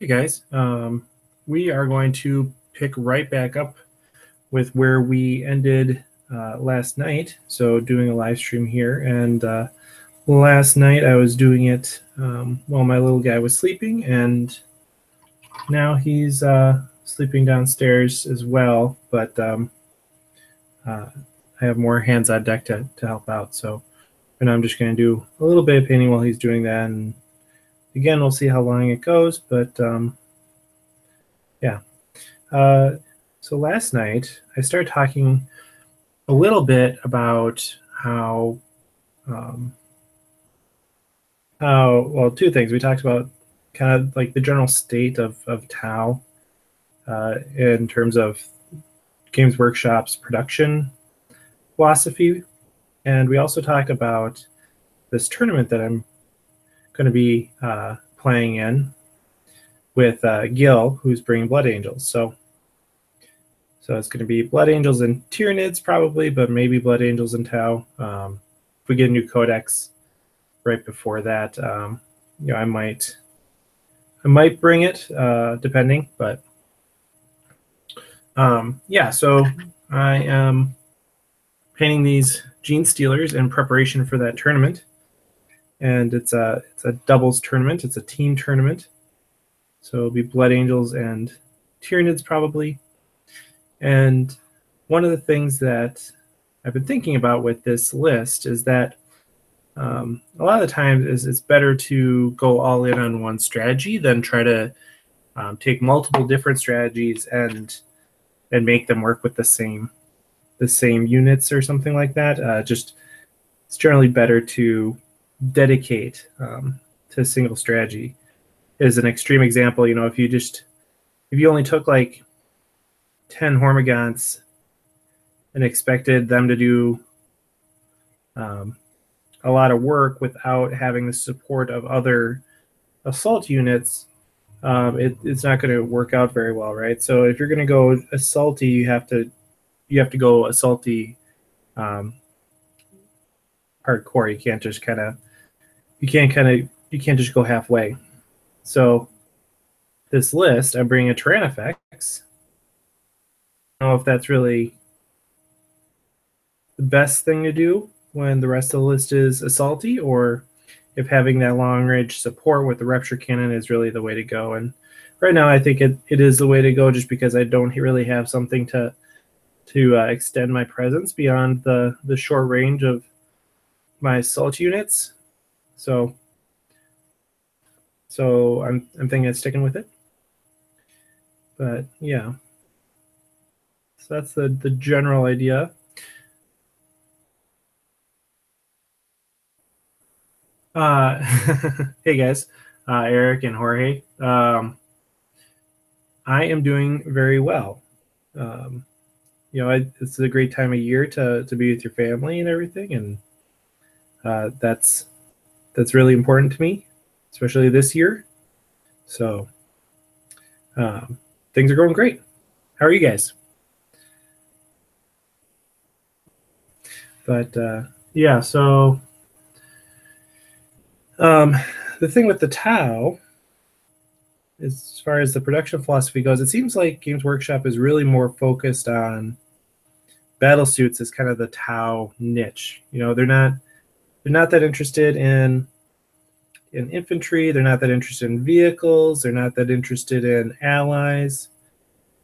Hey guys, we are going to pick right back up with where we ended last night. So doing a live stream here, and last night I was doing it while my little guy was sleeping, and now he's sleeping downstairs as well. But I have more hands on deck to help out. So and I'm just going to do a little bit of painting while he's doing that, and again we'll see how long it goes. But yeah. So last night I started talking a little bit about how well, two things. We talked about kind of like the general state of Tau in terms of Games Workshop's production philosophy, and we also talked about this tournament that I'm going to be playing in with Gil, who's bringing Blood Angels. So it's going to be Blood Angels and Tyranids probably, but maybe Blood Angels and Tau. If we get a new codex right before that, I might bring it depending. But yeah, so I am painting these Gene Stealers in preparation for that tournament, and it's a doubles tournament. It's a team tournament, so it'll be Blood Angels and Tyranids probably. And one of the things that I've been thinking about with this list is that a lot of the times it's better to go all in on one strategy than try to take multiple different strategies and make them work with the same units or something like that. Just it's generally better to dedicate to a single strategy. As an extreme example, if you only took like 10 Hormagaunts and expected them to do a lot of work without having the support of other assault units, it's not going to work out very well, right? So if you're going to go assaulty, you have to go assaulty hardcore. You can't just just go halfway. So this list, I'm bringing a Tyrannifex. I don't know if that's really the best thing to do when the rest of the list is assaulty, or if having that long range support with the Rupture Cannon is really the way to go. And right now I think it is the way to go, just because I don't really have something to extend my presence beyond the short range of my assault units. So I'm thinking of sticking with it. But yeah, so that's the general idea. Hey guys, Eric and Jorge. I am doing very well. It's a great time of year to be with your family and everything, and that's really important to me, especially this year. So things are going great. How are you guys? But yeah, so the thing with the Tau, as far as the production philosophy goes, it seems like Games Workshop is really more focused on battle suits as kind of the Tau niche. They're not that interested in infantry. They're not that interested in vehicles. They're not that interested in allies.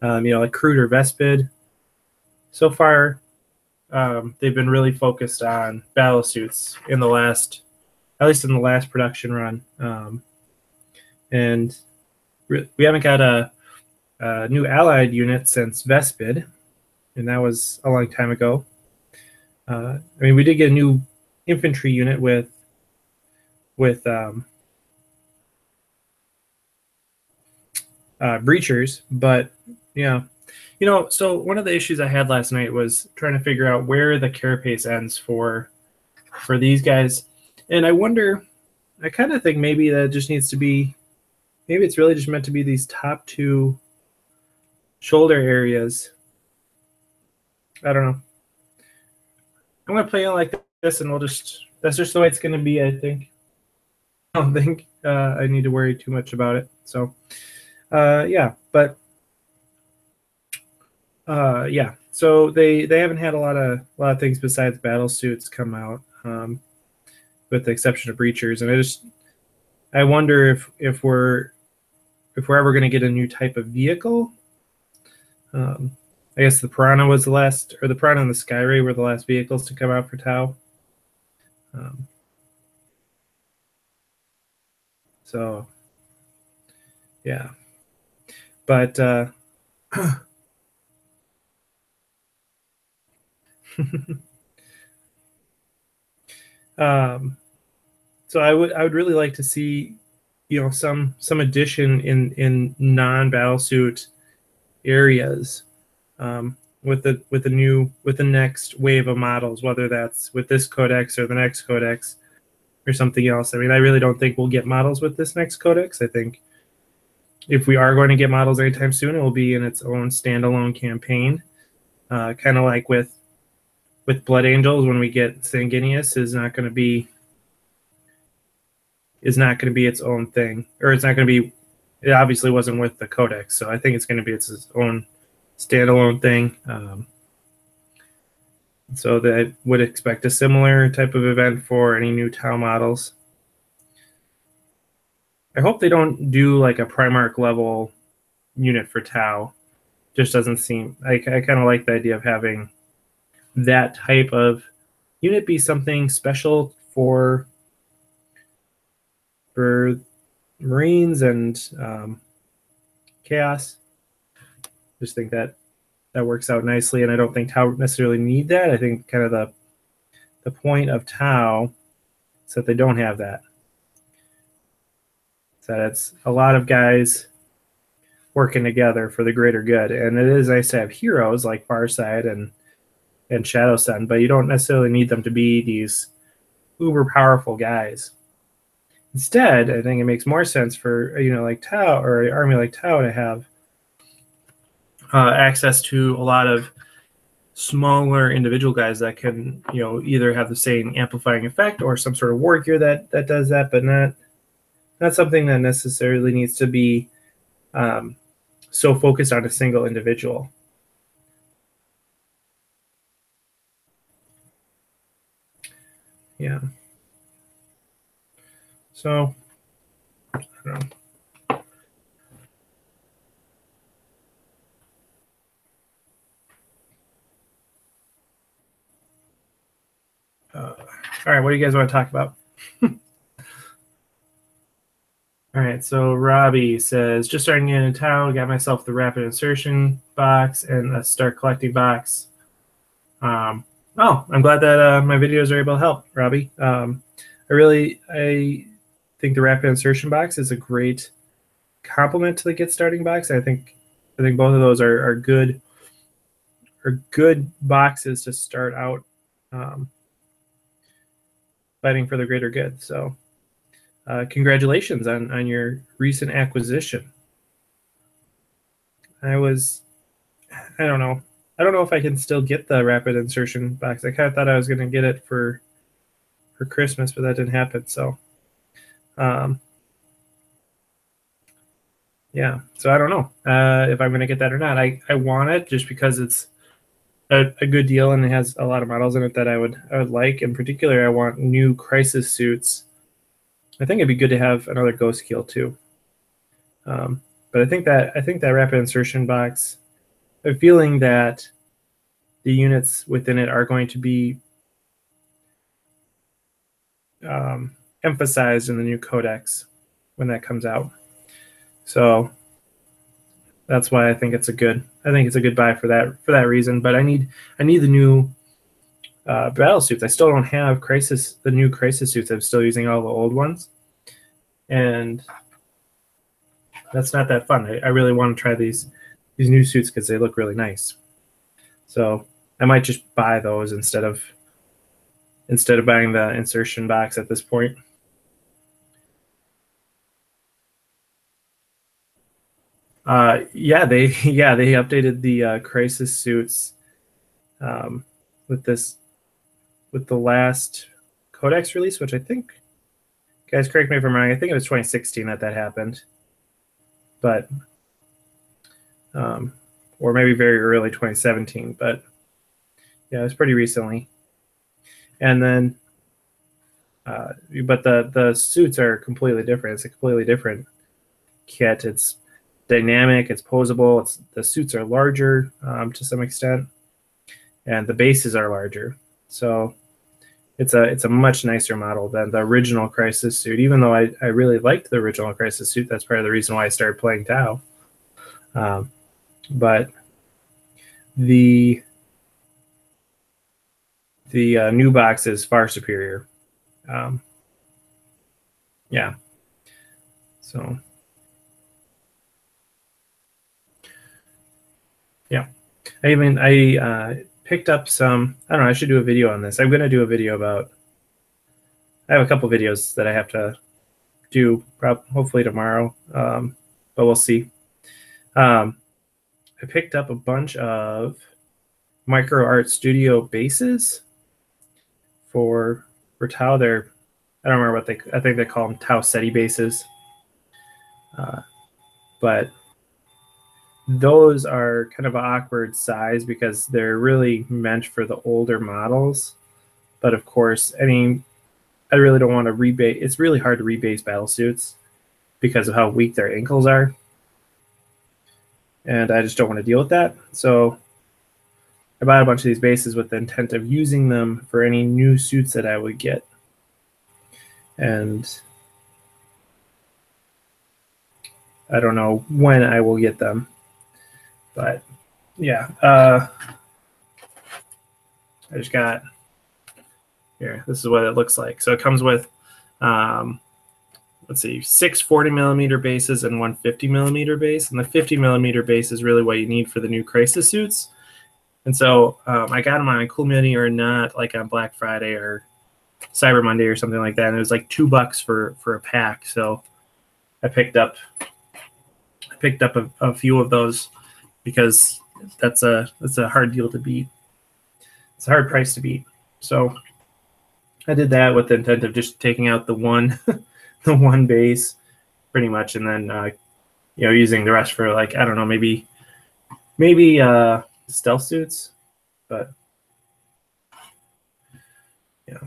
Like Crude or Vespid. So far, they've been really focused on battle suits at least in the last production run. And we haven't got a new allied unit since Vespid, and that was a long time ago. We did get a new infantry unit with breachers, but yeah. So one of the issues I had last night was trying to figure out where the carapace ends for these guys. And I kind of think maybe that just needs to be, maybe it's really just meant to be these top two shoulder areas. I don't know. I'm going to play it like this, and that's just the way it's going to be, I think. I don't think I need to worry too much about it. So Yeah, but yeah. So they haven't had a lot of things besides battle suits come out, with the exception of breachers, and I wonder if we're ever going to get a new type of vehicle. I guess the Piranha was the last, or the Piranha and the Skyray were the last vehicles to come out for Tau. So yeah, but um, so I would really like to see, you know, some addition in non battlesuit areas, with the next wave of models, whether that's with this codex or the next codex or something else. I mean, I really don't think we'll get models with this next codex. I think if we are going to get models anytime soon, it will be in its own standalone campaign, kind of like with Blood Angels. When we get Sanguinius, is not going to be its own thing, or it's not going to be. It obviously wasn't with the codex, so I think it's going to be its own standalone thing. So that would expect a similar type of event for any new Tau models. I hope they don't do like a Primarch level unit for Tau. Just doesn't seem. I kind of like the idea of having that type of unit be something special for Marines and Chaos. Just think that works out nicely, and I don't think Tau necessarily need that. I think kind of the point of Tau is that they don't have that. It's that it's a lot of guys working together for the greater good, and it is nice to have heroes like Farsight and Shadow Sun, but you don't necessarily need them to be these uber powerful guys. Instead, I think it makes more sense for, you know, like Tau, or an army like Tau, to have access to a lot of smaller individual guys that can, you know, either have the same amplifying effect or some sort of war gear that does that, but not something that necessarily needs to be so focused on a single individual. Yeah. So, I don't know. All right, what do you guys want to talk about? All right, so Robbie says, just starting in town, got myself the rapid insertion box and a start collecting box. Oh, I'm glad that my videos are able to help, Robbie. I think the rapid insertion box is a great complement to the get starting box. I think both of those are good boxes to start out fighting for the greater good. So congratulations on your recent acquisition. I don't know if I can still get the rapid insertion box. I kind of thought I was going to get it for Christmas, but that didn't happen. So yeah, so I don't know if I'm going to get that or not. I want it just because it's a good deal and it has a lot of models in it that I would like. In particular, I want new crisis suits. I think it'd be good to have another ghost kill too. But I think that rapid insertion box, I'm feeling that the units within it are going to be emphasized in the new codex when that comes out. So that's why I think it's a good buy for that reason. But I need the new battle suits. I still don't have the new crisis suits. I'm still using all the old ones, and that's not that fun. I really want to try these new suits because they look really nice. So I might just buy those instead of buying the insertion box at this point. Yeah, they updated the crisis suits with the last codex release, which I think, guys, correct me if I'm wrong, I think it was 2016 that happened. But or maybe very early 2017, but yeah, it was pretty recently. And then, but the suits are completely different. It's a completely different kit. It's dynamic, it's posable, the suits are larger to some extent, and the bases are larger. So it's a much nicer model than the original Crisis suit, even though I really liked the original Crisis suit. That's part of the reason why I started playing Tau. But the new box is far superior. Yeah. So yeah, I picked up some. I don't know. I should do a video on this. I'm going to do a video about. I have a couple videos that I have to do, hopefully tomorrow, but we'll see. I picked up a bunch of Micro Art Studio bases for Tau. I don't remember what I think they call them Tau SETI bases, but those are kind of an awkward size because they're really meant for the older models. But of course, I mean, I really don't want to rebase. It's really hard to rebase battle suits because of how weak their ankles are. And I just don't want to deal with that. So I bought a bunch of these bases with the intent of using them for any new suits that I would get. And I don't know when I will get them. But yeah, I just got here. This is what it looks like. So it comes with, let's see, 6 40mm bases and 1 50mm base. And the 50mm base is really what you need for the new Crisis suits. And so I got them on a Cool Mini or not, like on Black Friday or Cyber Monday or something like that. And it was like $2 for a pack. So I picked up a few of those because that's a hard deal to beat. It's a hard price to beat. So I did that with the intent of just taking out the one the one base pretty much, and then using the rest for, like, I don't know, maybe stealth suits, but yeah.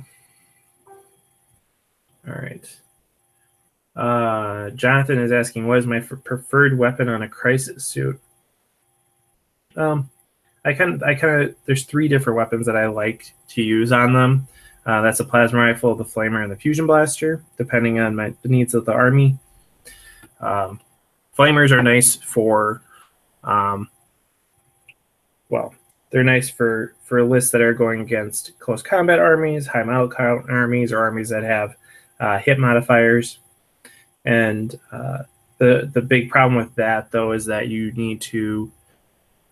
All right. Jonathan is asking, what is my preferred weapon on a Crisis suit? I kind of there's 3 different weapons that I like to use on them. That's a plasma rifle, the flamer, and the fusion blaster, depending on the needs of the army. Flamers are nice for, well, they're nice for lists that are going against close combat armies, high model count armies, or armies that have hit modifiers. And the big problem with that, though, is that you need to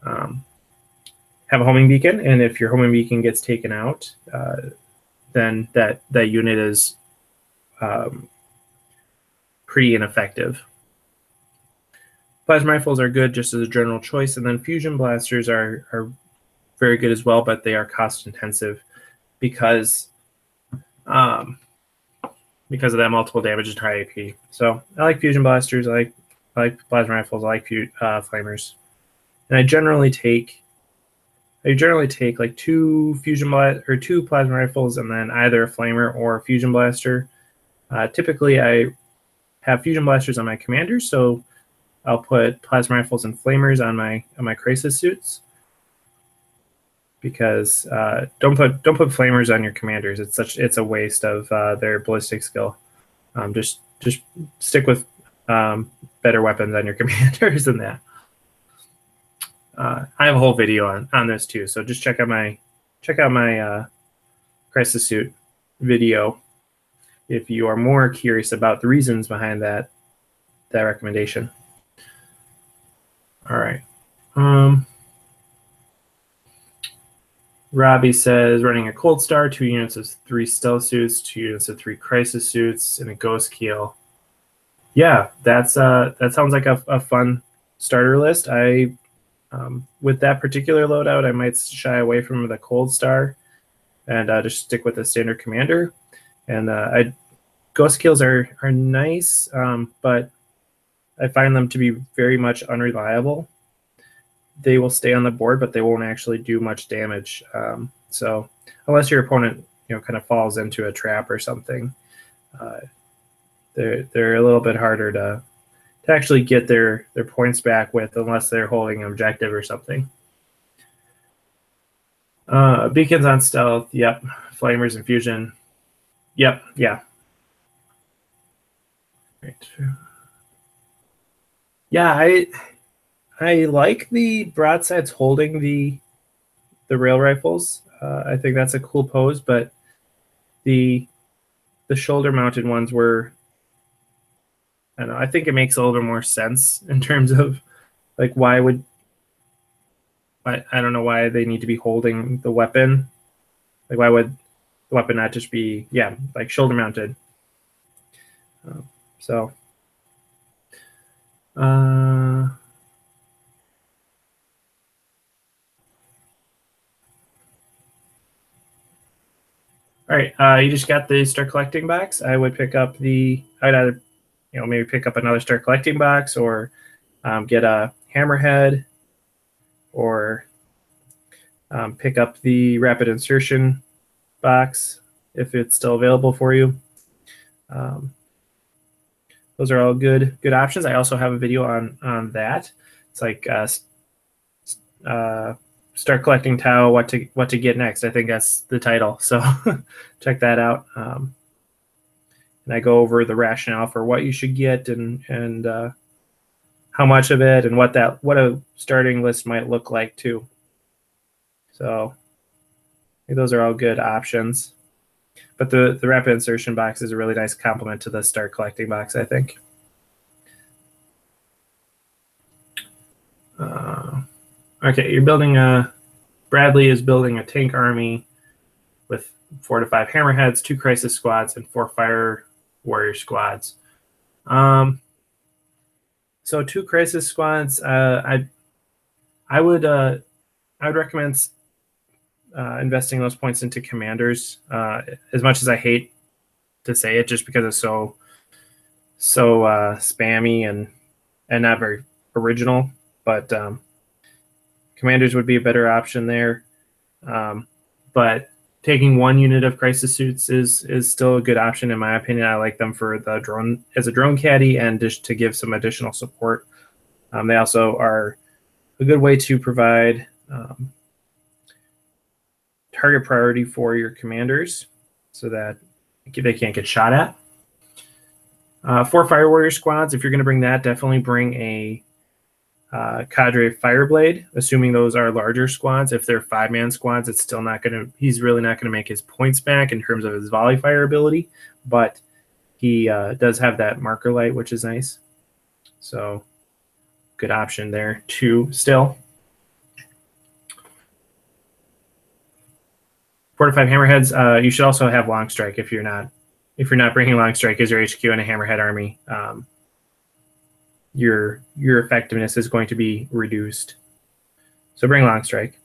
have a homing beacon, and if your homing beacon gets taken out, then that unit is pretty ineffective. Plasma rifles are good just as a general choice, and then fusion blasters are very good as well, but they are cost intensive because of that multiple damage and high AP. So I like fusion blasters, I like plasma rifles, I like flamers, and I generally take like 2 2 plasma rifles and then either a flamer or a fusion blaster. Typically, I have fusion blasters on my commanders, so I'll put plasma rifles and flamers on my Crisis suits. Because don't put flamers on your commanders. It's a waste of their ballistic skill. Just stick with better weapons on your commanders than that. I have a whole video on this too, so just check out my Crisis suit video if you are more curious about the reasons behind that recommendation. All right. Robbie says, running a Cold Star, 2 units of 3 stealth suits, 2 units of 3 Crisis suits, and a Ghost Keel. Yeah, that sounds like a fun starter list. With that particular loadout, I might shy away from the Cold Star and just stick with the standard commander. And Ghost Keels are nice, but I find them to be very much unreliable. they will stay on the board, but they won't actually do much damage. So unless your opponent, kind of falls into a trap or something, they're a little bit harder to actually get their points back with, unless they're holding an objective or something. Beacons on stealth, yep. Flamers and fusion, yep, yeah. Right. Yeah, I like the broadsides holding the rail rifles. I think that's a cool pose, but the shoulder mounted ones were, I don't know, I think it makes a little bit more sense in terms of like I don't know why they need to be holding the weapon. Like, why would the weapon not just be, like shoulder mounted? So all right, you just got the start collecting box. I would pick up I'd either, maybe pick up another start collecting box, or get a hammerhead, or pick up the rapid insertion box if it's still available for you. Those are all good options. I also have a video on that. It's like start collecting Tau, what to get next. I think that's the title. So check that out. And I go over the rationale for what you should get, and how much of it, and what a starting list might look like too. So I think those are all good options. But the rapid insertion box is a really nice complement to the start collecting box, I think. Okay, you're building Bradley is building a tank army with 4 to 5 hammerheads, 2 crisis squads, and 4 fire warrior squads. So 2 crisis squads. I would recommend investing those points into commanders. As much as I hate to say it, just because it's so spammy and not very original, but commanders would be a better option there. But taking 1 unit of crisis suits is still a good option, in my opinion. I like them for the drone, as a drone caddy, and just to give some additional support. They also are a good way to provide target priority for your commanders, so that they can't get shot at. 4 fire warrior squads. If you're going to bring that, definitely bring a cadre fireblade, assuming those are larger squads. If they're 5-man squads, it's still not going to, he's really not going to make his points back in terms of his volley fire ability, but he does have that marker light, which is nice. So good option there too still. 4 to 5 hammerheads. You should also have long strike if you're not bringing long strike as your HQ in a hammerhead army. Your effectiveness is going to be reduced. So bring long strike.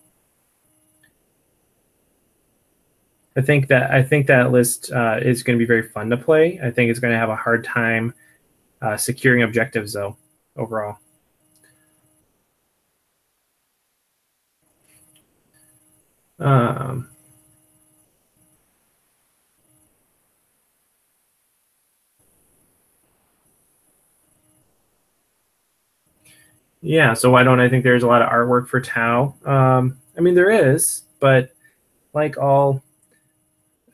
I think that list is going to be very fun to play. I think it's going to have a hard time securing objectives though overall. Yeah, so why don't I think there's a lot of artwork for Tau? I mean, there is, but like all,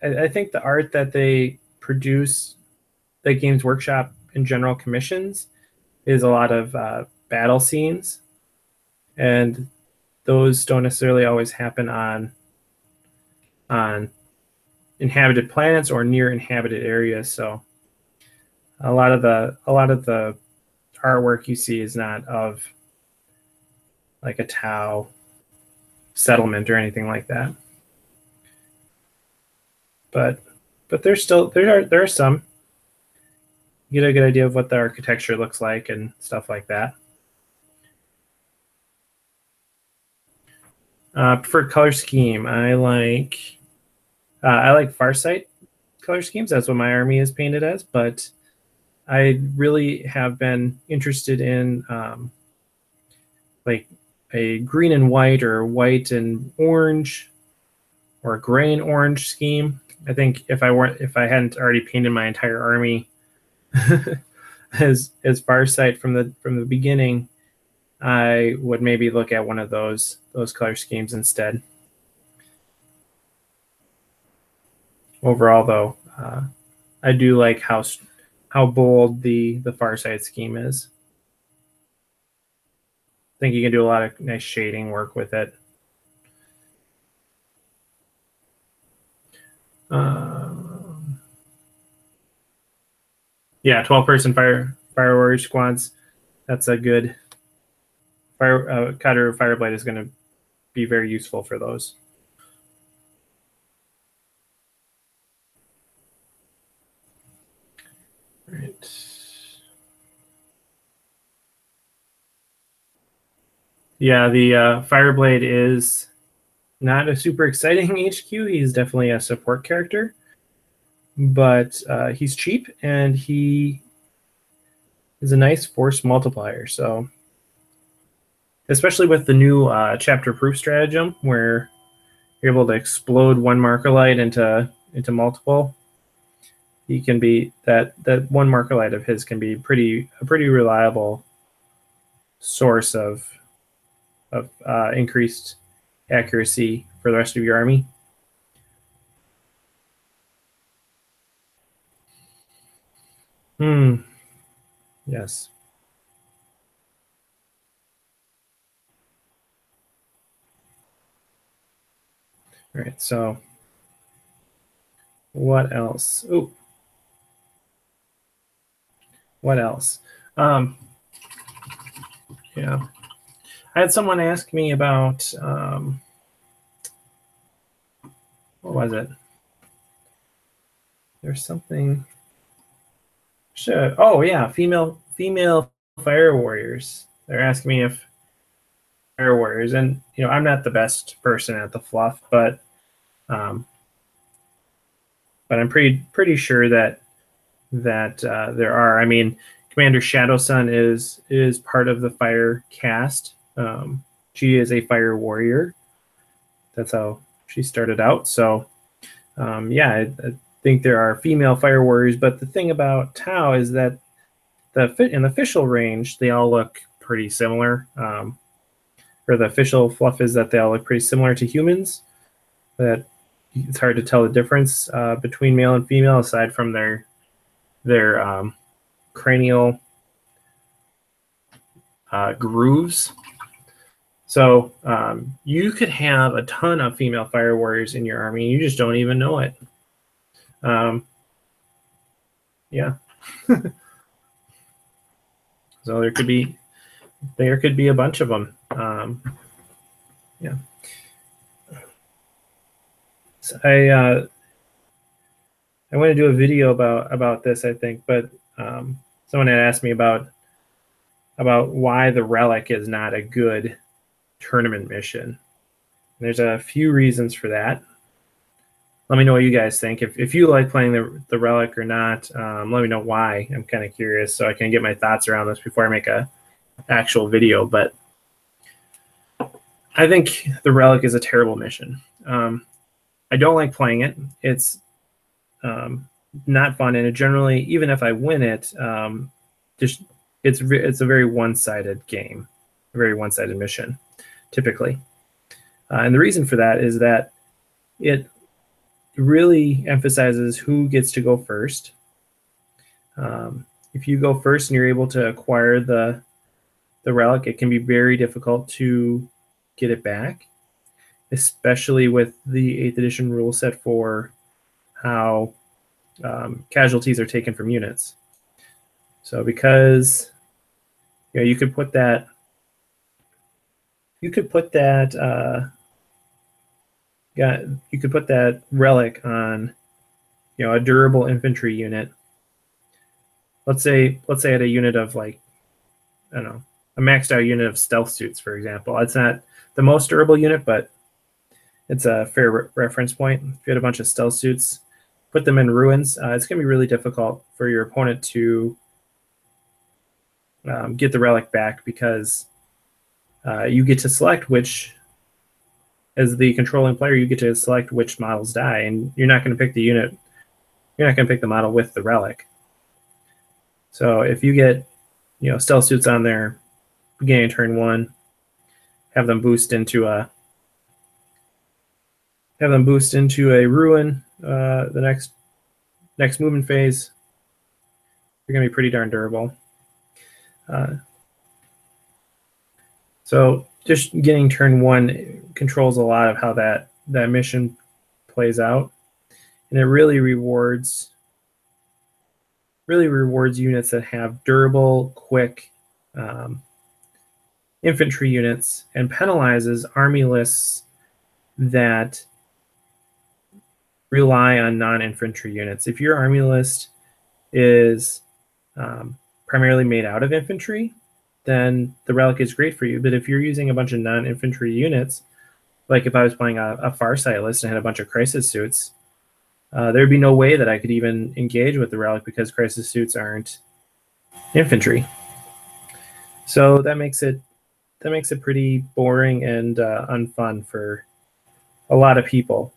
I think the art that they produce, that Games Workshop in general commissions, is a lot of battle scenes, and those don't necessarily always happen on inhabited planets or near inhabited areas. So a lot of the artwork you see is not of like a Tau settlement or anything like that. But there's still there are some. You get a good idea of what the architecture looks like and stuff like that. For color scheme, I like Farsight color schemes. That's what my army is painted as, but I really have been interested in like a green and white or white and orange or a gray and orange scheme. I think if I hadn't already painted my entire army as Farsight from the beginning, I would maybe look at one of those color schemes instead. Overall, though, I do like how bold the Farsight scheme is. I think you can do a lot of nice shading work with it. Yeah, 12-person fire warrior squads. That's a good Cutter Fireblade is going to be very useful for those. All right. Yeah, the Fireblade is not a super exciting HQ. He's definitely a support character, but he's cheap and he is a nice force multiplier. So, especially with the new chapter proof stratagem, where you're able to explode one marker light into multiple, he can be that one marker light of his can be a pretty reliable source of increased accuracy for the rest of your army. Yes. All right, so what else? Oh, what else? Yeah, I had someone ask me about what was it? There's something. Oh yeah, female fire warriors. They're asking me if fire warriors, and I'm not the best person at the fluff, but I'm pretty sure that there are. I mean, Commander Shadowsun is part of the fire cast. She is a fire warrior. That's how she started out. So yeah, I think there are female fire warriors, but the thing about Tau is that in the official range, they all look pretty similar. Or the official fluff is that they all look pretty similar to humans. That it's hard to tell the difference between male and female, aside from their cranial grooves. So you could have a ton of female fire warriors in your army, and you just don't even know it. Yeah. So there could be a bunch of them. Yeah. So I want to do a video about this, I think, but someone had asked me about why the relic is not a good tournament mission. And there's a few reasons for that. Let me know what you guys think. If you like playing the relic or not, let me know why. I'm kind of curious, so I can get my thoughts around this before I make a actual video. But I think the relic is a terrible mission. I don't like playing it. It's not fun, and it generally, even if I win it, it's a very one-sided game, a very one-sided mission, typically. And the reason for that is that it really emphasizes who gets to go first. If you go first and you're able to acquire the relic, it can be very difficult to get it back, especially with the 8th edition rule set for how casualties are taken from units. So because you could put that relic on a durable infantry unit. Let's say at a unit of, like, I don't know, a maxed out unit of stealth suits, for example. It's not the most durable unit, but it's a fair reference point. If you had a bunch of stealth suits, put them in ruins, it's going to be really difficult for your opponent to get the relic back, because you get to select which, as the controlling player, you get to select which models die, and you're not going to pick the unit. You're not going to pick the model with the relic. So if you get, stealth suits on there beginning of turn 1, have them boost into a ruin the next movement phase, you're going to be pretty darn durable. So just getting turn 1 controls a lot of how that mission plays out, and it really rewards units that have durable, quick infantry units, and penalizes army lists that rely on non-infantry units. If your army list is primarily made out of infantry, then the relic is great for you. But if you're using a bunch of non-infantry units, like if I was playing a Farsight list and had a bunch of crisis suits, there'd be no way that I could even engage with the relic because crisis suits aren't infantry. So that makes it pretty boring and unfun for a lot of people.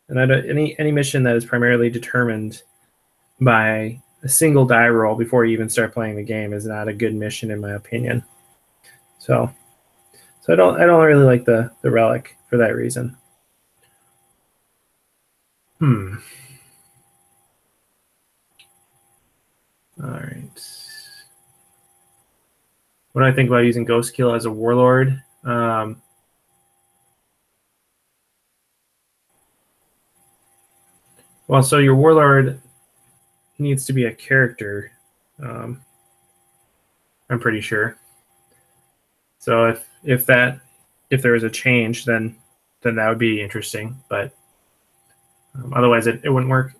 And any mission that is primarily determined by a single die roll before you even start playing the game is not a good mission, in my opinion. So I don't really like the relic for that reason. All right. What do I think about using Ghost Kill as a warlord? Well, so your warlord needs to be a character. I'm pretty sure. So if there was a change, then that would be interesting. But otherwise, it wouldn't work.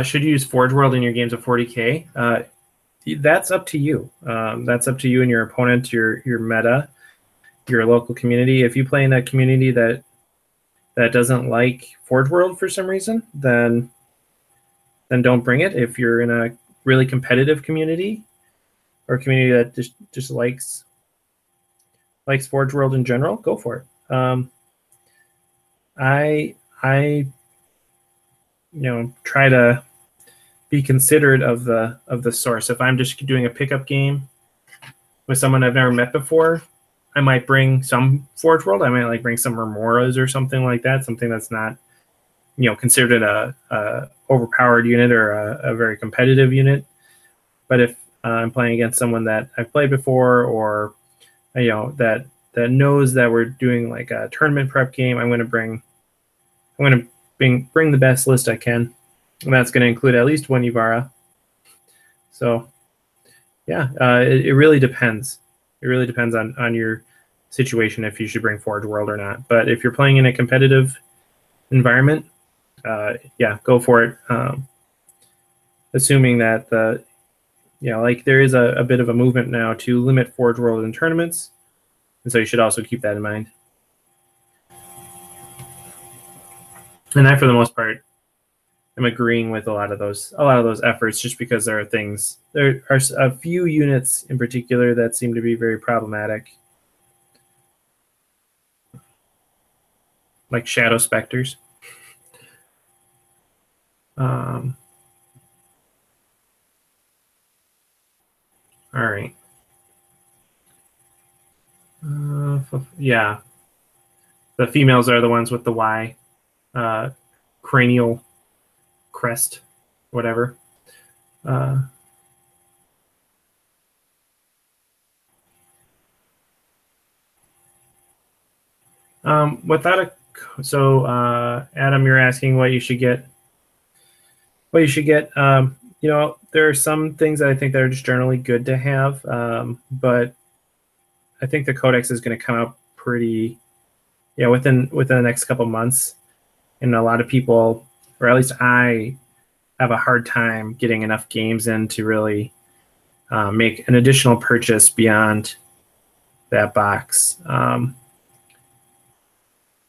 Should you use Forge World in your games of 40K? That's up to you. That's up to you and your opponent, your meta, your local community. If you play in a community that doesn't like Forge World for some reason, then don't bring it. If you're in a really competitive community or a community that just likes Forge World in general, go for it. I try to be considerate of the source. If I'm just doing a pickup game with someone I've never met before, I might bring some Forge World. I might bring some Remoras or something like that, something that's not considered a overpowered unit or a very competitive unit. But if I'm playing against someone that I've played before, or that knows that we're doing like a tournament prep game, I'm going to bring the best list I can, and that's going to include at least one Yuvara. So yeah, it really depends. It really depends on your situation if you should bring Forge World or not. But if you're playing in a competitive environment, yeah, go for it. Assuming that there is a bit of a movement now to limit Forge World in tournaments, and so you should also keep that in mind. And I, for the most part, am agreeing with a lot of those efforts, just because there are a few units in particular that seem to be very problematic, like Shadow Specters. All right. Yeah, the females are the ones with the Y cranial crest, whatever. Adam, you're asking what you should get. There are some things that I think that are just generally good to have, but I think the Codex is going to come out pretty, within the next couple months, and a lot of people, or at least I, have a hard time getting enough games in to really make an additional purchase beyond that box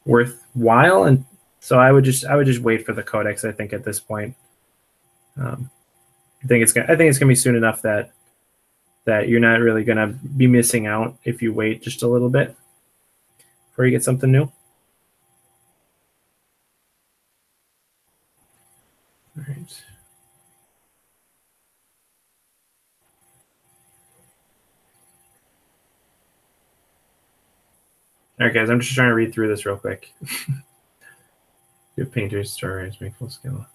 worthwhile. And so I would just wait for the Codex, I think, at this point. I think it's gonna be soon enough that you're not really gonna be missing out if you wait just a little bit before you get something new. All right. All right, guys, I'm just trying to read through this real quick. Good painters, stories, make full scale.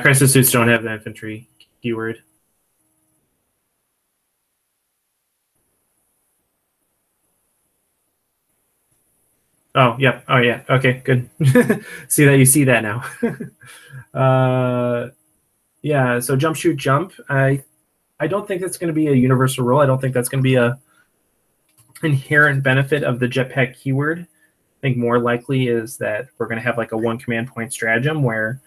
Crisis suits don't have the infantry keyword. Oh, yeah. Oh, yeah. Okay, good. See that? You see that now. Yeah, so jump, shoot, jump. I don't think that's going to be a universal rule. I don't think that's going to be a inherent benefit of the jetpack keyword. I think more likely is that we're going to have like a one command point stratagem where,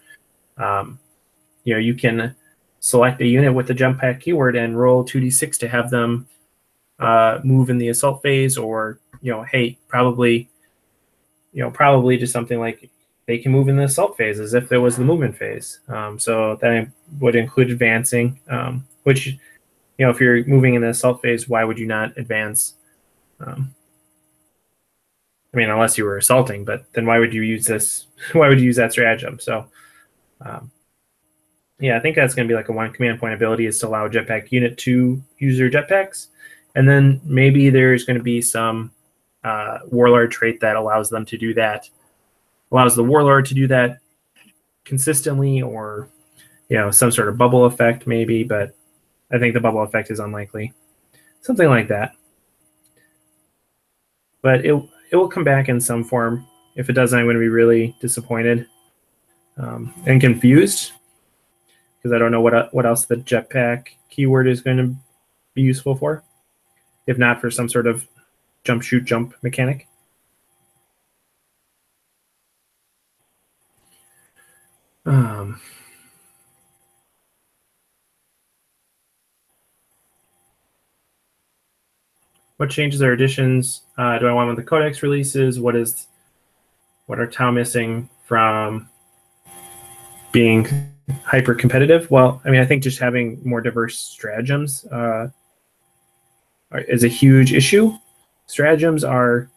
you can select a unit with the jetpack keyword and roll 2d6 to have them move in the assault phase, or hey, probably just something like they can move in the assault phase as if there was the movement phase. So that would include advancing, which, if you're moving in the assault phase, why would you not advance? I mean, unless you were assaulting, but then why would you use this? Why would you use that stratagem? So, yeah, I think that's going to be like a one command point ability, is to allow a jetpack unit to use their jetpacks. And then maybe there's going to be some warlord trait that allows them to do that, allows the warlord to do that consistently, or some sort of bubble effect maybe, but I think the bubble effect is unlikely. Something like that. But it will come back in some form. If it doesn't, I'm going to be really disappointed and confused, because I don't know what else the jetpack keyword is going to be useful for, if not for some sort of jump, shoot, jump mechanic. What changes or additions do I want with the codex releases? What are Tau missing from being hyper competitive? Well, I mean, I think just having more diverse stratagems is a huge issue. Stratagems are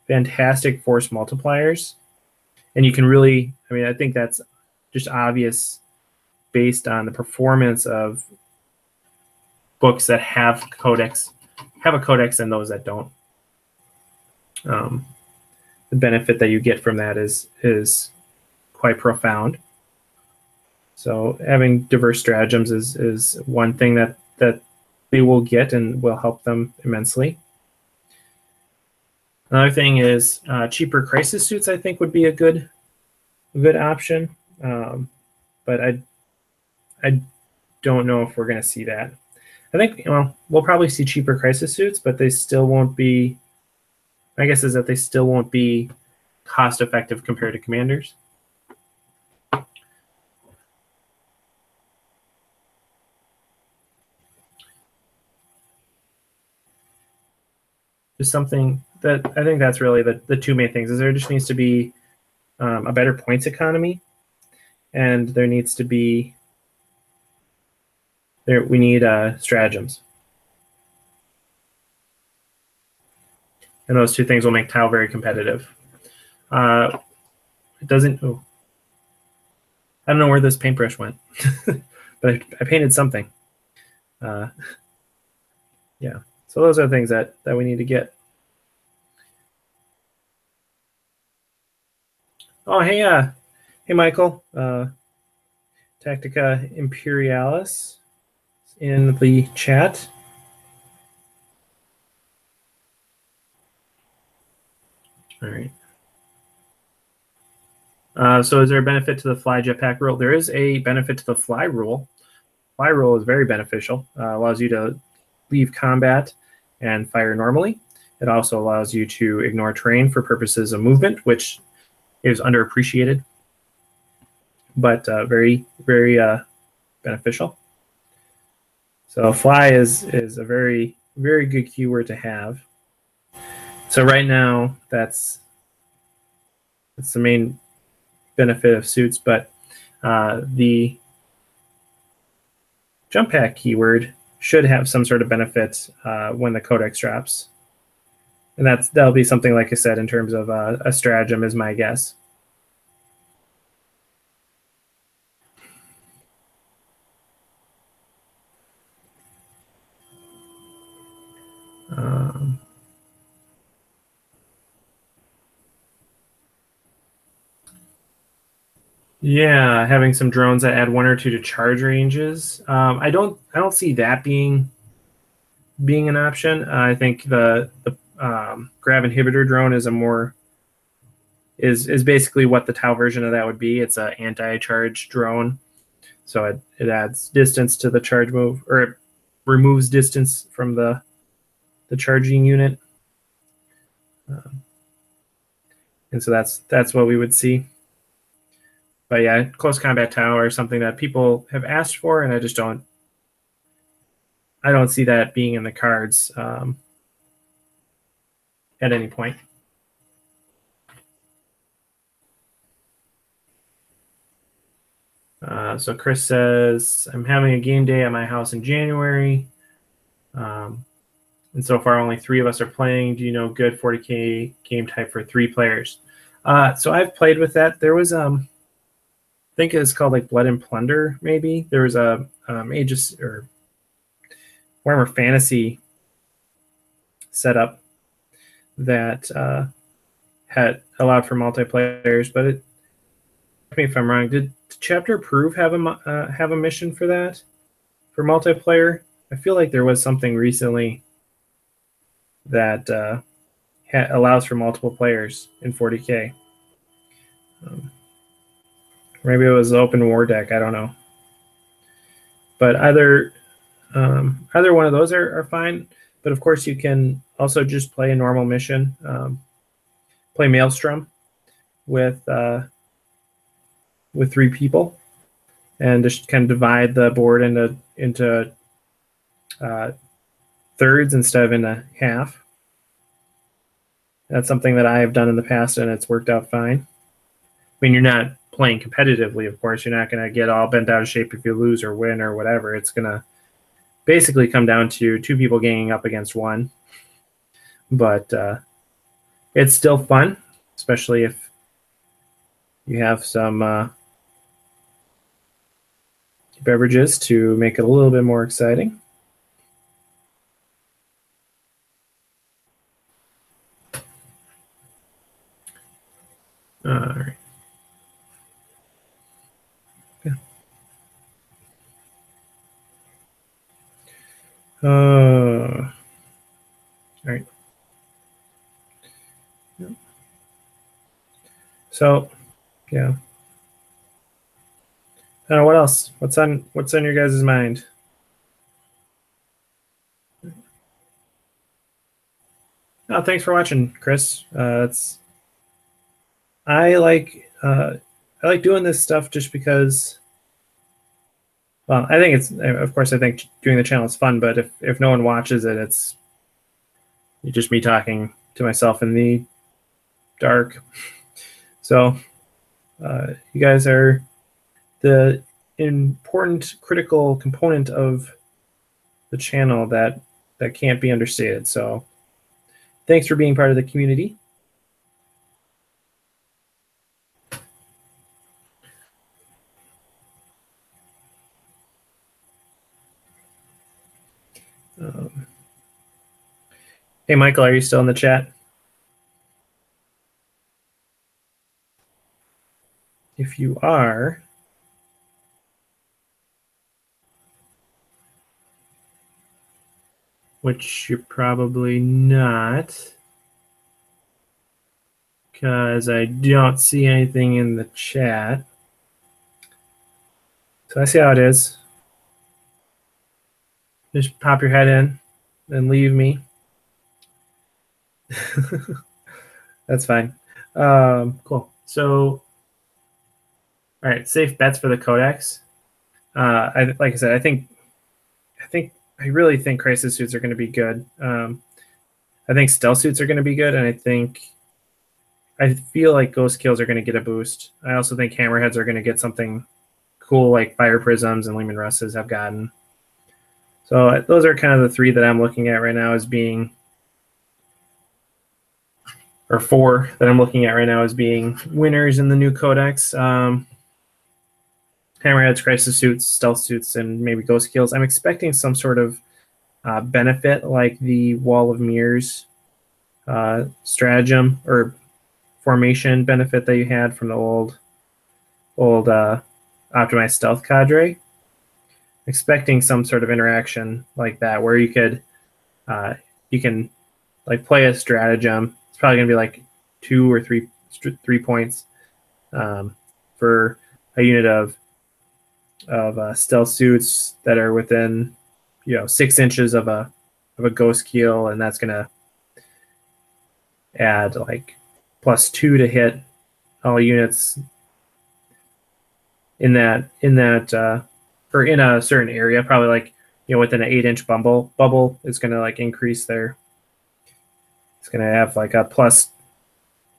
fantastic force multipliers, and you can really, I mean, I think that's just obvious based on the performance of books that have a codex and those that don't. The benefit that you get from that is quite profound. So having diverse stratagems is one thing that they will get and will help them immensely. Another thing is cheaper crisis suits, I think, would be a good option, but I don't know if we're going to see that. I think we'll probably see cheaper crisis suits, but they still won't be. My guess is that they still won't be cost effective compared to commanders. Just something that I think that's really the two main things. Is there just needs to be a better points economy, and there needs to be we need stratagems. And those two things will make Tau very competitive. It doesn't. Oh, I don't know where this paintbrush went, but I painted something. Yeah. So those are things that we need to get. Oh, hey, hey, Michael. Tactica Imperialis in the chat. All right. So is there a benefit to the fly jetpack rule? There is a benefit to the fly rule. Fly rule is very beneficial. Allows you to leave combat and fire normally. It also allows you to ignore terrain for purposes of movement, which is underappreciated, but very, very beneficial. So fly is a very very good keyword to have. So right now, that's the main benefit of suits, but the jump pack keyword should have some sort of benefit when the codex drops. And that'll be something, like I said, in terms of a stratagem is my guess. Yeah, having some drones that add 1 or 2 to charge ranges. I don't see that being an option. I think the grab inhibitor drone is is basically what the Tau version of that would be. It's an anti-charge drone, so it adds distance to the charge move, or it removes distance from the charging unit, and so that's what we would see. But yeah, close combat Tau are something that people have asked for, and I just don't see that being in the cards at any point. So Chris says, I'm having a game day at my house in January. And so far only 3 of us are playing. Do you know good 40K game type for 3 players? So I've played with that. There was, I think it's called like Blood and Plunder, maybe. There was a Aegis or Warhammer Fantasy setup that had allowed for multiplayers, but correct me if I'm wrong, did Chapter Approve have a mission for that, for multiplayer? I feel like there was something recently that allows for multiple players in 40K. Maybe it was Open War deck, I don't know. But either one of those are fine. But of course, you can also just play a normal mission, play Maelstrom with 3 people, and just kind of divide the board into thirds instead of into half. That's something that I have done in the past, and it's worked out fine. I mean, you're not playing competitively, of course. You're not going to get all bent out of shape if you lose or win or whatever. It's going to basically come down to 2 people ganging up against 1. But it's still fun, especially if you have some beverages to make it a little bit more exciting. All right. Yeah. All right. Yeah. So, yeah. I don't know what else. What's on your guys' mind? Oh, thanks for watching, Chris. I like doing this stuff just because. Well, I think it's, of course, I think doing the channel is fun, but if no one watches it, it's just me talking to myself in the dark. So you guys are the important, critical component of the channel that can't be understated. So thanks for being part of the community. Hey, Michael, are you still in the chat? If you are, which you're probably not, because I don't see anything in the chat. So I see how it is. Just pop your head in and leave me. That's fine. Cool. So, all right, safe bets for the Codex. Like I said, I think I really think crisis suits are going to be good. I think stealth suits are going to be good, and I feel like ghost kills are going to get a boost. I also think hammerheads are going to get something cool, like fire prisms and Lehman Russes have gotten. So those are kind of the three that I'm looking at right now as being, or four that I'm looking at right now as being winners in the new codex. Hammerheads, crisis suits, stealth suits, and maybe ghost kills. I'm expecting some sort of benefit like the Wall of Mirrors stratagem or formation benefit that you had from the old optimized stealth cadre. Expecting some sort of interaction like that where you can like play a stratagem. It's probably gonna be like 2 or 3 points for a unit of stealth suits that are within 6 inches of a ghost kill, and that's gonna add like +2 to hit all units in that or in a certain area, probably like within an 8-inch bubble is gonna like increase their. It's gonna have like a plus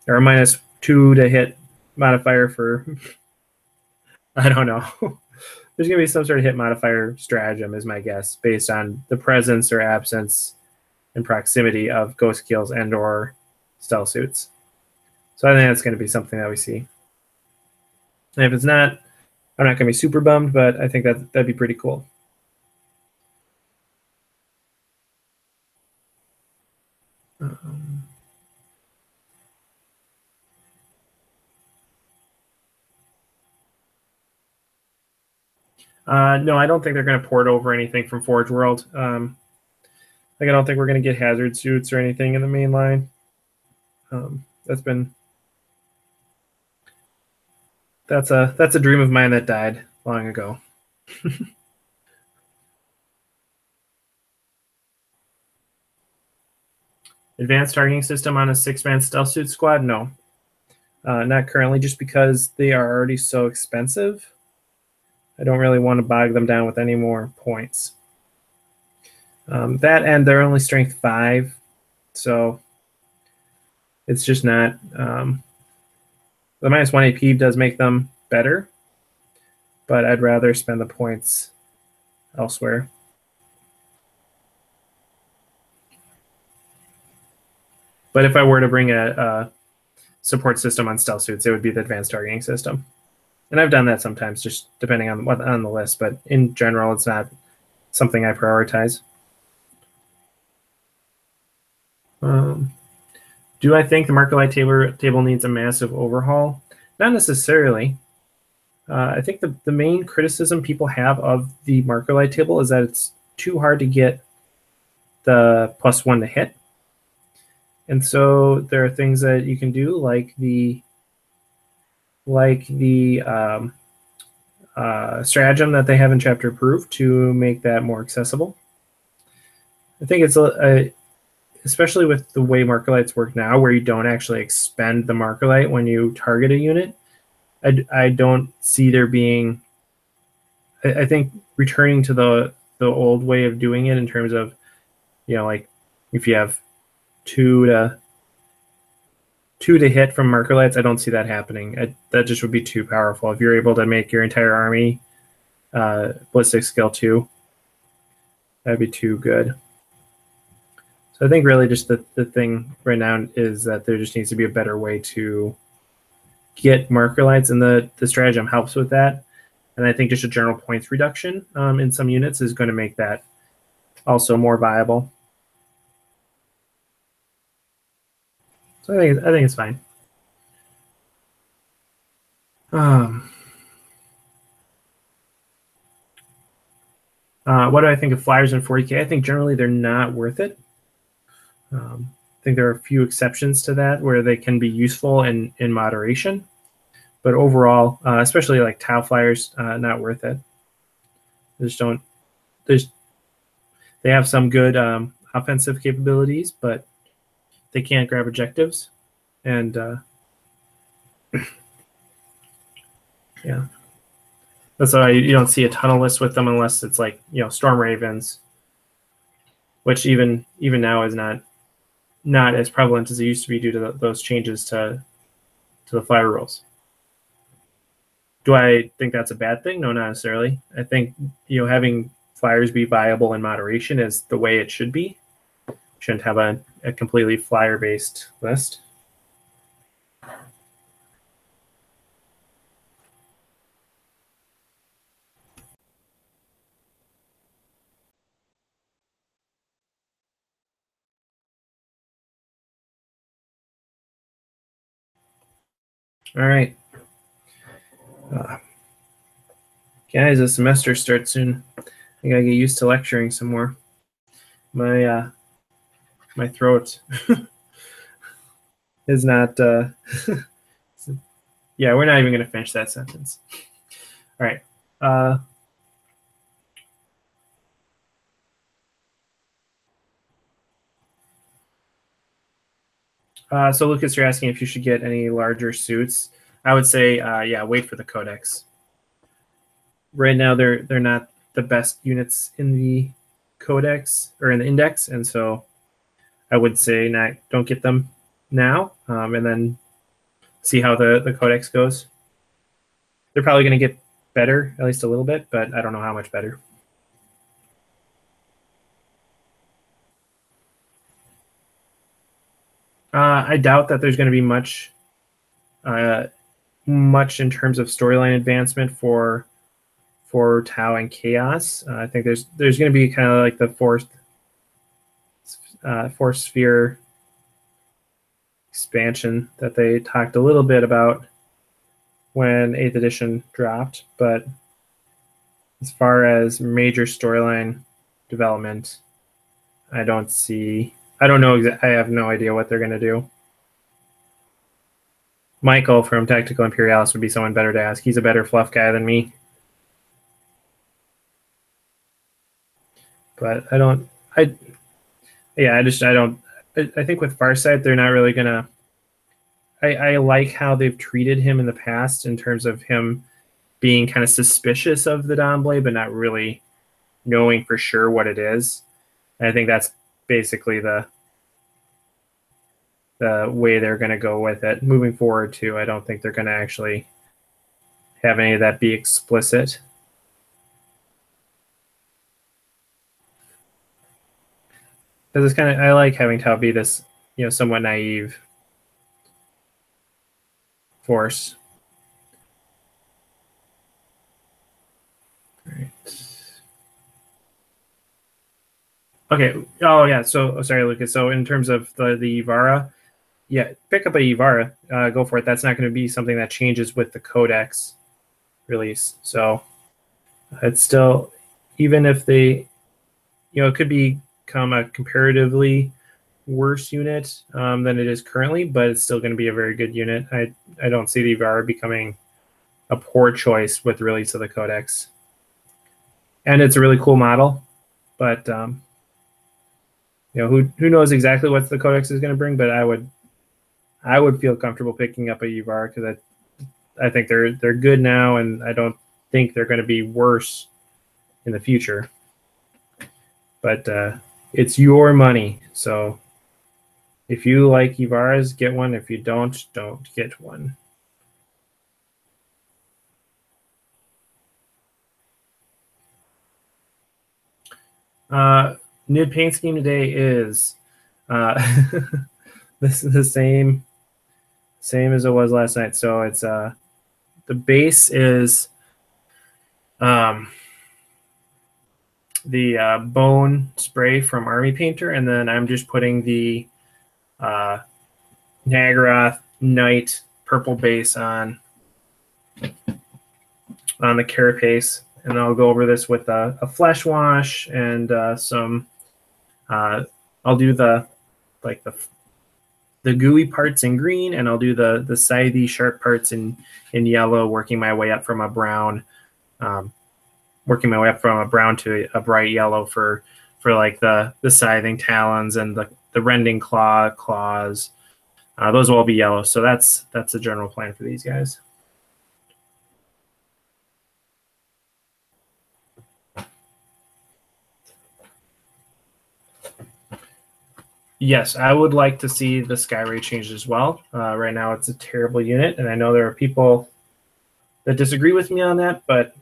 or a -2 to hit modifier for. I don't know. There's gonna be some sort of hit modifier stratagem, is my guess, based on the presence or absence and proximity of ghost kills and/or stealth suits. So I think that's going to be something that we see. And if it's not, I'm not going to be super bummed, but I think that'd be pretty cool. No, I don't think they're going to port over anything from Forge World. Like I don't think we're going to get hazard suits or anything in the main line. That's a dream of mine that died long ago. Advanced targeting system on a 6-man stealth suit squad? No. Not currently, just because they are already so expensive. I don't really want to bog them down with any more points. That and they're only strength 5, so it's just not. The -1 AP does make them better, but I'd rather spend the points elsewhere. But if I were to bring a support system on stealth suits, it would be the advanced targeting system. And I've done that sometimes, just depending on what on the list. But in general, it's not something I prioritize. Do I think the Marker-Light table needs a massive overhaul? Not necessarily. I think the main criticism people have of the Marker-Light table is that it's too hard to get the +1 to hit. And so there are things that you can do, like the stratagem that they have in Chapter Approved to make that more accessible. I think it's especially with the way Marker Lights work now, where you don't actually expend the Marker Light when you target a unit. I don't see there being. I think returning to the old way of doing it in terms of, like if you have 2 to hit from Marker Lights, I don't see that happening. That just would be too powerful. If you're able to make your entire army ballistic skill 2, that'd be too good. So I think really just the thing right now is that there just needs to be a better way to get Marker Lights, and the stratagem helps with that. And I think just a general points reduction in some units is going to make that also more viable. So I think it's fine. What do I think of flyers in 40K? I think generally they're not worth it. I think there are a few exceptions to that where they can be useful in moderation, but overall, especially like Tau flyers, not worth it. They just don't. They have some good offensive capabilities, but they can't grab objectives, and yeah, that's why you don't see a ton of lists with them unless it's like Storm Ravens which even now is not as prevalent as it used to be due to those changes to the flyer rules. Do I think that's a bad thing? No, not necessarily. I think, you know, having flyers be viable in moderation is the way it should be. Shouldn't have a completely flyer-based list. All right. Guys, the semester starts soon. I gotta get used to lecturing some more. My throat is not. Yeah, we're not even gonna finish that sentence. All right. So Lucas, you're asking if you should get any larger suits. I would say, yeah, wait for the codex. Right now, they're not the best units in the codex or in the index, and so I would say don't get them now, and then see how the codex goes. They're probably going to get better, at least a little bit, but I don't know how much better. I doubt that there's going to be much in terms of storyline advancement for Tau and Chaos. I think there's going to be kind of like the force sphere expansion that they talked a little bit about when 8th edition dropped, but as far as major storyline development, I don't know. I have no idea what they're going to do. Michael from Tactical Imperialist would be someone better to ask. He's a better fluff guy than me. But I think with Farsight, they're not really going to. I like how they've treated him in the past in terms of him being kind of suspicious of the Dawnblade, but not really knowing for sure what it is. And I think that's basically the way they're going to go with it moving forward too. I don't think they're going to actually have any of that be explicit. Because it's kind of, I like having Tau be this, you know, somewhat naive force. All right. Okay. Oh yeah. So sorry, Lucas. So in terms of the Yvara, yeah, pick up a Yvara. Go for it. That's not going to be something that changes with the Codex release. So it's still, even if they, you know, it could become a comparatively worse unit than it is currently, but it's still going to be a very good unit. I don't see the Yvara becoming a poor choice with the release of the Codex. And it's a really cool model, but you know, who knows exactly what the Codex is going to bring, but I would feel comfortable picking up a Yvara because I think they're good now, and I don't think they're going to be worse in the future. But it's your money, so if you like Yvaras, get one. If you don't get one. Nude paint scheme today is this is the same as it was last night. So it's the base is the bone spray from Army Painter, and then I'm just putting the Nagarath Knight purple base on the carapace, and I'll go over this with a flesh wash and some. I'll do the gooey parts in green, and I'll do the scythy sharp parts in yellow, working my way up from a brown, to a bright yellow for like the scything talons and the rending claws. Those will all be yellow. So that's the general plan for these guys. Yes, I would like to see the Skyray changed as well. Right now, it's a terrible unit, and I know there are people that disagree with me on that, but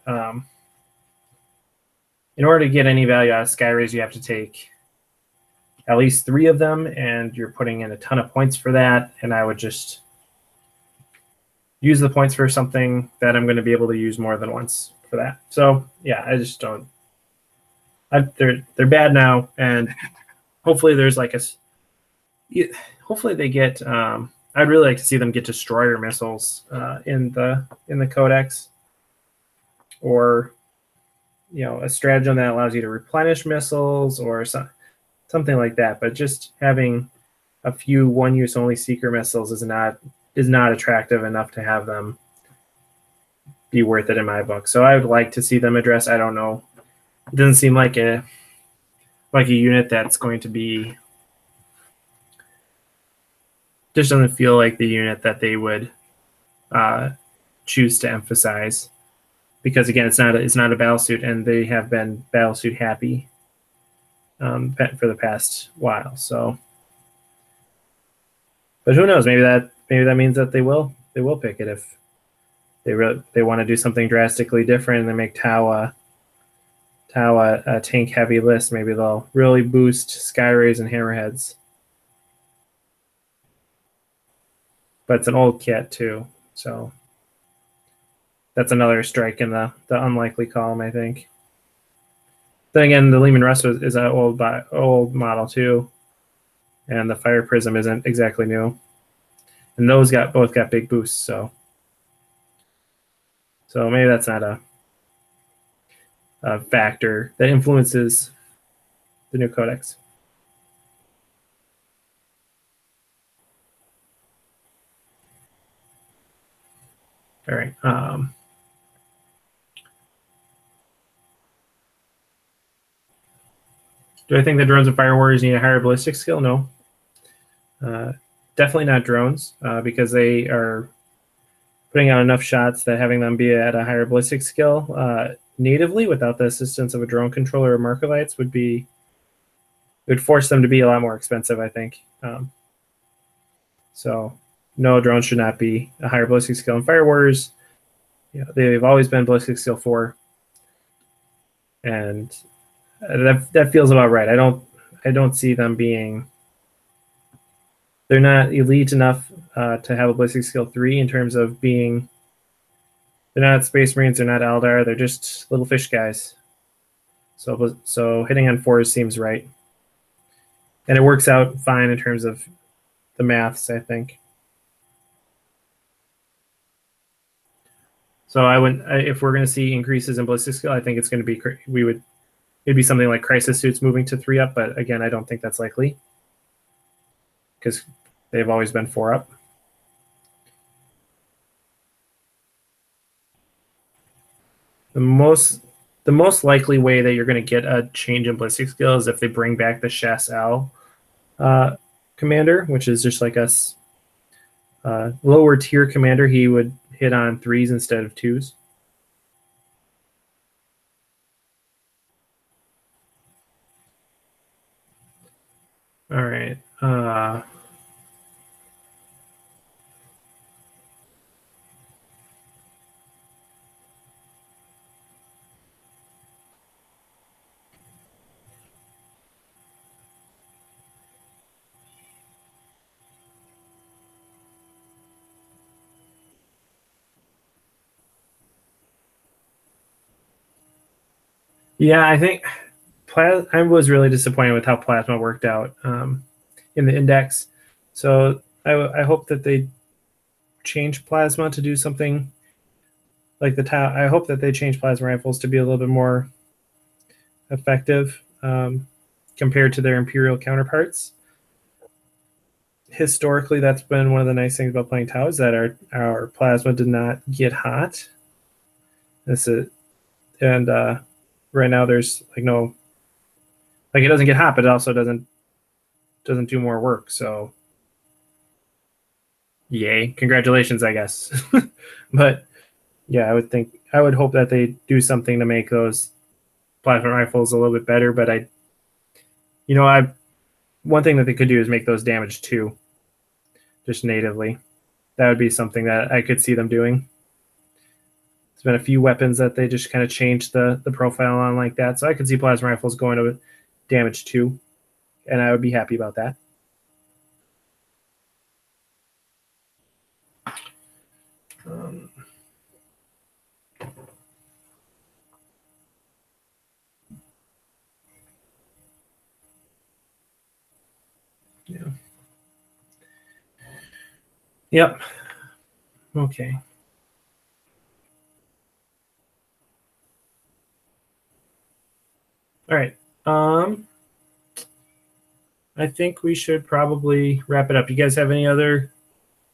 in order to get any value out of Skyrays, you have to take at least 3 of them, and you're putting in a ton of points for that, and I would just use the points for something that I'm going to be able to use more than once for that. So, yeah, I just don't... they're bad now, and hopefully there's like a... Hopefully they get... I'd really like to see them get destroyer missiles in the codex, or a stratagem that allows you to replenish missiles or something like that. But just having a few one-use only seeker missiles is not attractive enough to have them be worth it in my book. So I would like to see them address. I don't know. It doesn't seem like a unit that's going to be... Just doesn't feel like the unit that they would choose to emphasize, because again, it's not a battle suit, and they have been battle suit happy for the past while. So, but who knows? Maybe that means that they will pick it if they want to do something drastically different and they make Tau a tank heavy list. Maybe they'll really boost Skyrays and Hammerheads. But it's an old kit too, so that's another strike in the unlikely column, I think. Then again, the Lehman Russ is an old model too, and the Fire Prism isn't exactly new, and those both got big boosts. So maybe that's not a factor that influences the new codex. All right. Do I think that drones and fire warriors need a higher ballistic skill? No. Definitely not drones, because they are putting out enough shots that having them be at a higher ballistic skill natively without the assistance of a drone controller or marker lights would force them to be a lot more expensive, I think. So no, drones should not be a higher ballistic skill. And fire warriors, they've always been ballistic skill 4, and that feels about right. I don't see them being... They're not elite enough to have a ballistic skill 3 in terms of being... They're not Space Marines, they're not Eldar, they're just little fish guys. So hitting on 4s seems right. And it works out fine in terms of the maths, I think. So if we're going to see increases in ballistic skill, I think it's going to be... It'd be something like Crisis Suits moving to 3 up, but again, I don't think that's likely, because they've always been 4 up. The most likely way that you're going to get a change in ballistic skill is if they bring back the Chassel commander, which is just like us, lower tier commander. He would hit on 3s instead of 2s. All right. Yeah, I think I was really disappointed with how Plasma worked out in the index. So I hope that they change Plasma to do something like the Tau. I hope that they change Plasma rifles to be a little bit more effective compared to their Imperial counterparts. Historically, that's been one of the nice things about playing Tau, is that our Plasma did not get hot. And right now there's it doesn't get hot, but it also doesn't do more work. So yay, congratulations, I guess. But yeah, I would hope that they do something to make those plasma rifles a little bit better. But one thing that they could do is make those damage 2 just natively. That would be something that I could see them doing. There's been a few weapons that they just kind of changed the profile on like that. So I could see plasma rifles going to damage 2, and I would be happy about that. Yeah. Yep. Okay. All right. I think we should probably wrap it up. You guys have any other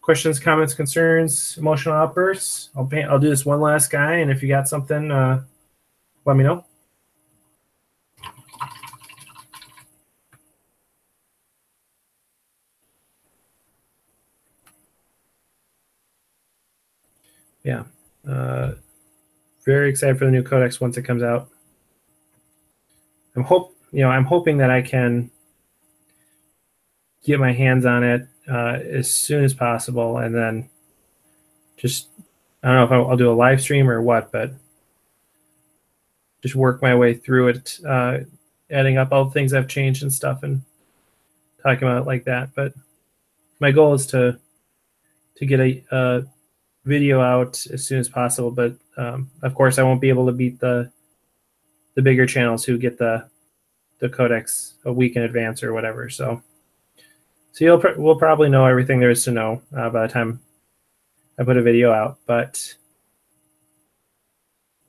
questions, comments, concerns, emotional outbursts? I'll do this one last guy, and if you got something, let me know. Yeah. Very excited for the new codex once it comes out. I'm hoping that I can get my hands on it as soon as possible, and then just, I don't know if I'll do a live stream or what, but just work my way through it, adding up all the things I've changed and stuff and talking about it like that. But my goal is to get a video out as soon as possible. But of course, I won't be able to beat the bigger channels who get the codex a week in advance or whatever. So we'll probably know everything there is to know by the time I put a video out. But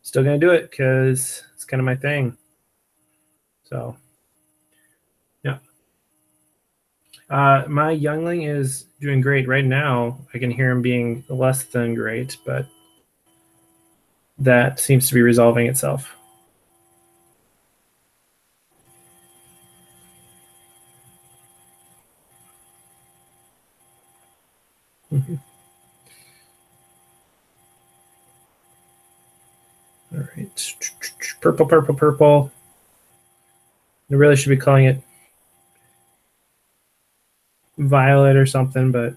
still gonna do it because it's kind of my thing. So yeah. My youngling is doing great right now. I can hear him being less than great, but that seems to be resolving itself. Mm-hmm. All right. Purple, purple, purple. I really should be calling it violet or something, but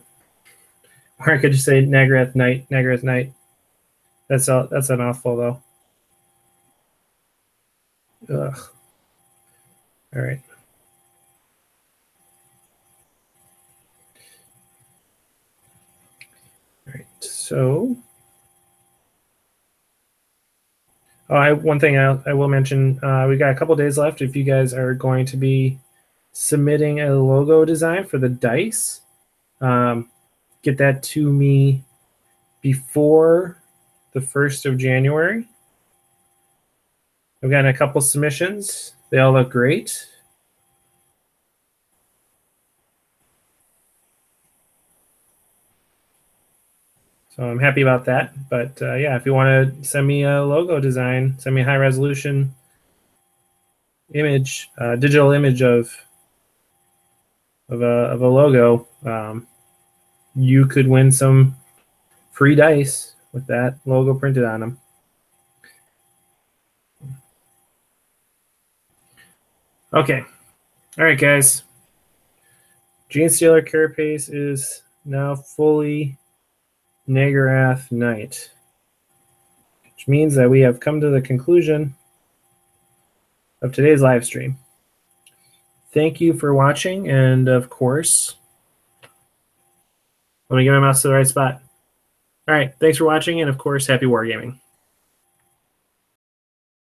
or I could just say Nagarath Night, Nagarath Night. That's a mouthful though. Ugh. All right. All right. So, one thing I will mention, we got a couple days left. If you guys are going to be submitting a logo design for the dice, get that to me before the 1st of January. I've gotten a couple submissions. They all look great. So I'm happy about that. But yeah, if you want to send me a logo design, send me a high resolution image, digital image of a logo, you could win some free dice with that logo printed on them. Okay. All right, guys. Genestealer Carapace is now fully Nagarath Knight, which means that we have come to the conclusion of today's live stream. Thank you for watching, and of course, let me get my mouse to the right spot. All right, thanks for watching, and of course, happy wargaming.